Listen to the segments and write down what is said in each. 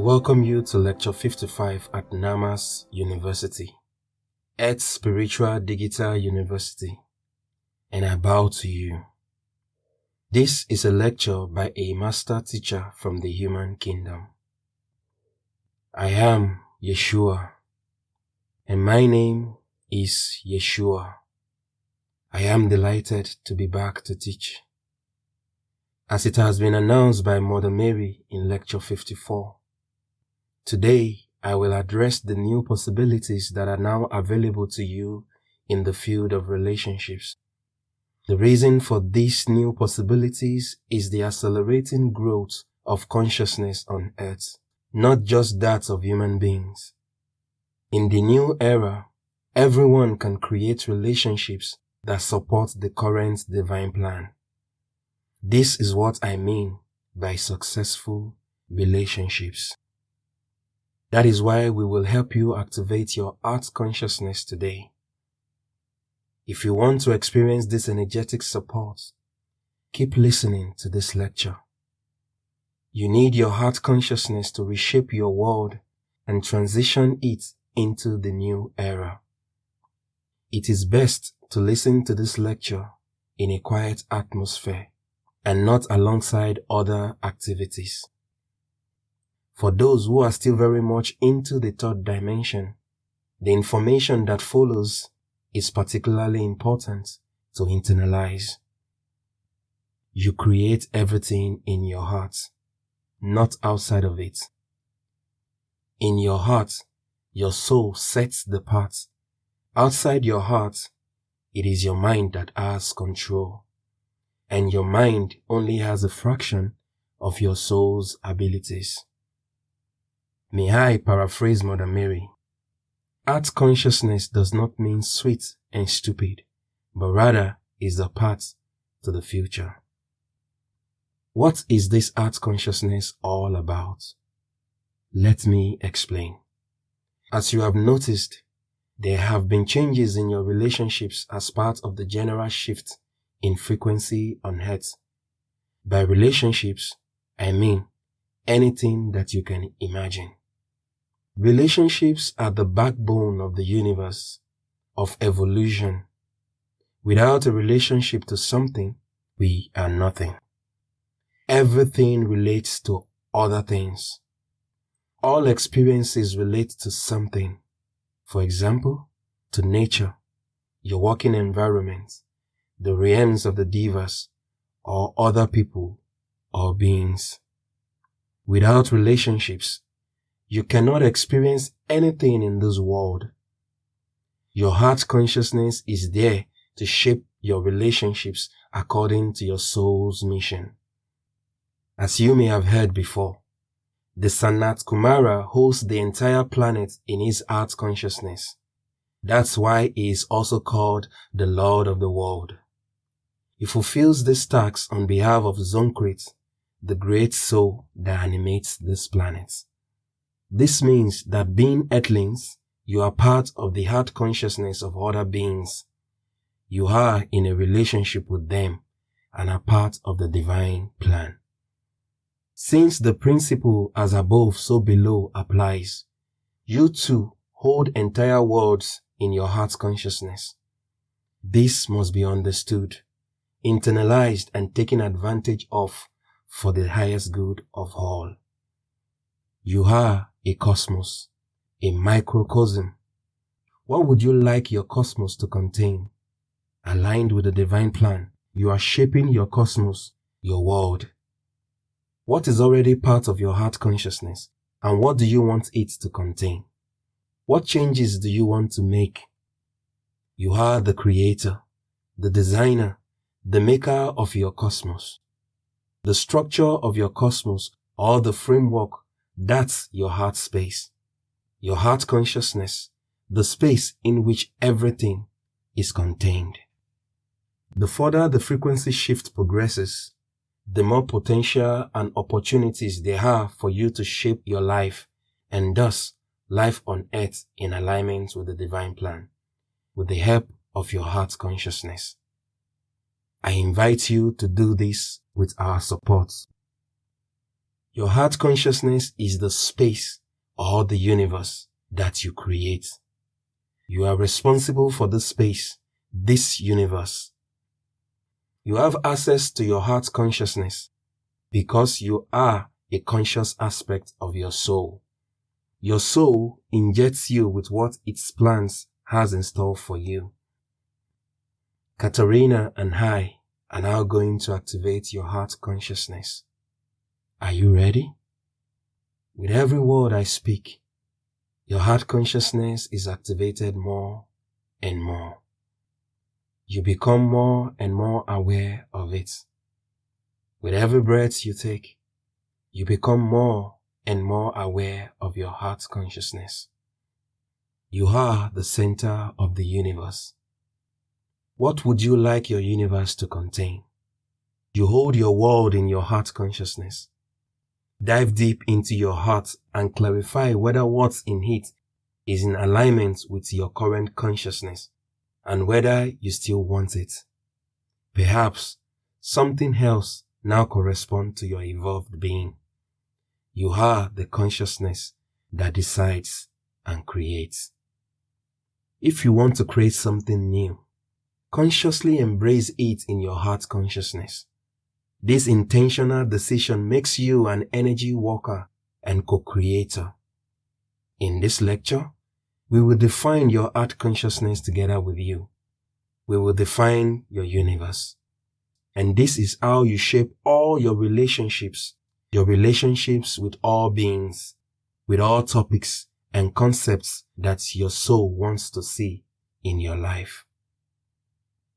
welcome you to Lecture 55 at Namas University, Earth's Spiritual Digital University, and I bow to you. This is a lecture by a master teacher from the human kingdom. I am YESHUA, and my name is YESHUA. I am delighted to be back to teach. As it has been announced by Mother Mary in Lecture 54, today I will address the new possibilities that are now available to you in the field of relationships. The reason for these new possibilities is the accelerating growth of consciousness on earth, not just that of human beings. In the new era, everyone can create relationships that support the current divine plan. This is what I mean by successful relationships. That is why we will help you activate your heart consciousness today. If you want to experience this energetic support, keep listening to this lecture. You need your heart consciousness to reshape your world and transition it into the new era. It is best to listen to this lecture in a quiet atmosphere and not alongside other activities. For those who are still very much into the third dimension, the information that follows is particularly important to internalize. You create everything in your heart, not outside of it. In your heart, your soul sets the path. Outside your heart, it is your mind that has control, and your mind only has a fraction of your soul's abilities. May I paraphrase Mother Mary? Heart consciousness does not mean sweet and stupid, but rather is the path to the future. What is this heart consciousness all about? Let me explain. As you have noticed, there have been changes in your relationships as part of the general shift in frequency on earth. By relationships, I mean anything that you can imagine. Relationships are the backbone of the universe, of evolution. Without a relationship to something, we are nothing. Everything relates to other things. All experiences relate to something. For example, to nature, your working environment, the realms of the divas, or other people or beings. Without relationships, you cannot experience anything in this world. Your heart consciousness is there to shape your relationships according to your soul's mission. As you may have heard before, the SANAT KUMARA holds the entire planet in his heart consciousness. That's why he is also called the Lord of the world. He fulfills this task on behalf of Zonkrit, the great soul that animates this planet. This means that being earthlings, you are part of the heart consciousness of other beings. You are in a relationship with them and are part of the divine plan. Since the principle as above so below applies, you too hold entire worlds in your heart consciousness. This must be understood, internalized and taken advantage of for the highest good of all. You are a cosmos, a microcosm. What would you like your cosmos to contain? Aligned with the divine plan, you are shaping your cosmos, your world. What is already part of your heart consciousness, and what do you want it to contain? What changes do you want to make? You are the creator, the designer, the maker of your cosmos. The structure of your cosmos, or the framework, that's your heart space. Your heart consciousness, the space in which everything is contained. The further the frequency shift progresses, the more potential and opportunities there are for you to shape your life, and thus life on earth in alignment with the divine plan, with the help of your heart consciousness. I invite you to do this with our support. Your heart consciousness is the space or the universe that you create. You are responsible for this space, this universe. You have access to your heart consciousness because you are a conscious aspect of your soul. Your soul injects you with what its plans has in store for you. Katarina and I are now going to activate your heart consciousness. Are you ready? With every word I speak, your heart consciousness is activated more and more. You become more and more aware of it. With every breath you take, you become more and more aware of your heart consciousness. You are the center of the universe. What would you like your universe to contain? You hold your world in your heart consciousness. Dive deep into your heart and clarify whether what's in it is in alignment with your current consciousness and whether you still want it. Perhaps something else now corresponds to your evolved being. You are the consciousness that decides and creates. If you want to create something new, consciously embrace it in your heart consciousness. This intentional decision makes you an energy worker and co-creator. In this lecture, we will define your heart consciousness together with you. We will define your universe. And this is how you shape all your relationships with all beings, with all topics and concepts that your soul wants to see in your life.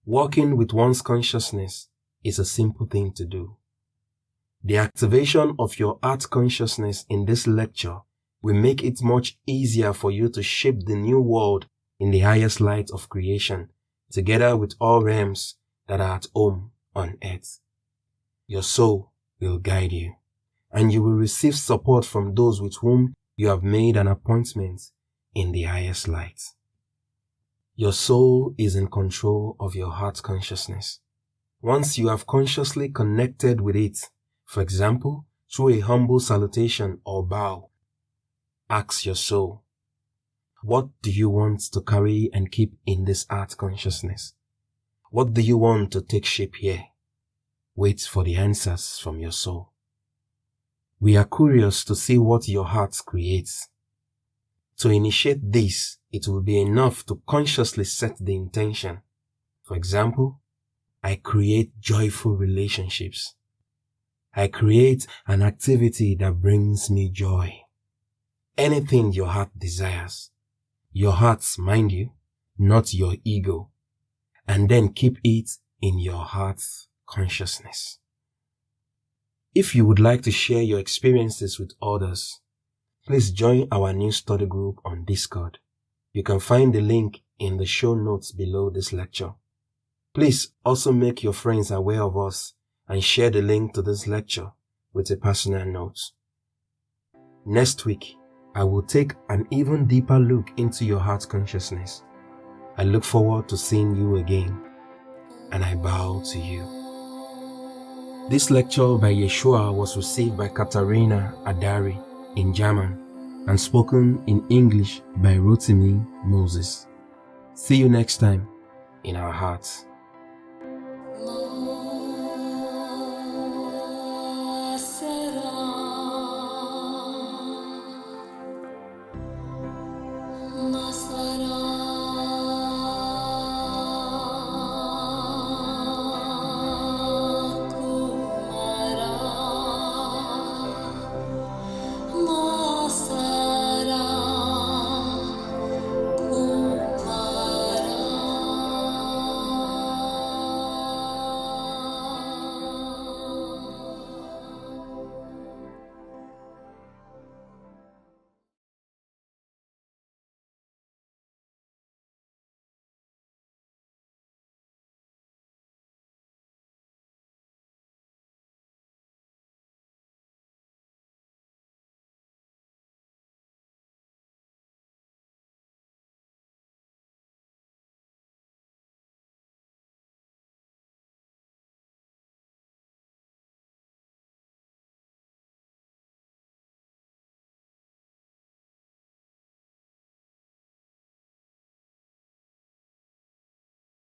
Working with one's consciousness is a simple thing to do. The activation of your heart consciousness in this lecture will make it much easier for you to shape the new world in the highest light of creation, together with all realms that are at home on earth. Your soul will guide you, and you will receive support from those with whom you have made an appointment in the highest light. Your soul is in control of your heart consciousness. Once you have consciously connected with it, for example, through a humble salutation or bow, ask your soul, what do you want to carry and keep in this heart consciousness? What do you want to take shape here? Wait for the answers from your soul. We are curious to see what your heart creates. To initiate this, it will be enough to consciously set the intention. For example, I create joyful relationships. I create an activity that brings me joy. Anything your heart desires. Your heart's, mind you, not your ego. And then keep it in your heart's consciousness. If you would like to share your experiences with others, please join our new study group on Discord. You can find the link in the show notes below this lecture. Please also make your friends aware of us and share the link to this lecture with a personal note. Next week, I will take an even deeper look into your heart consciousness. I look forward to seeing you again, and I bow to you. This lecture by YESHUA was received by Katarina Adari in German and spoken in English by Rotimi Moses. See you next time in our hearts.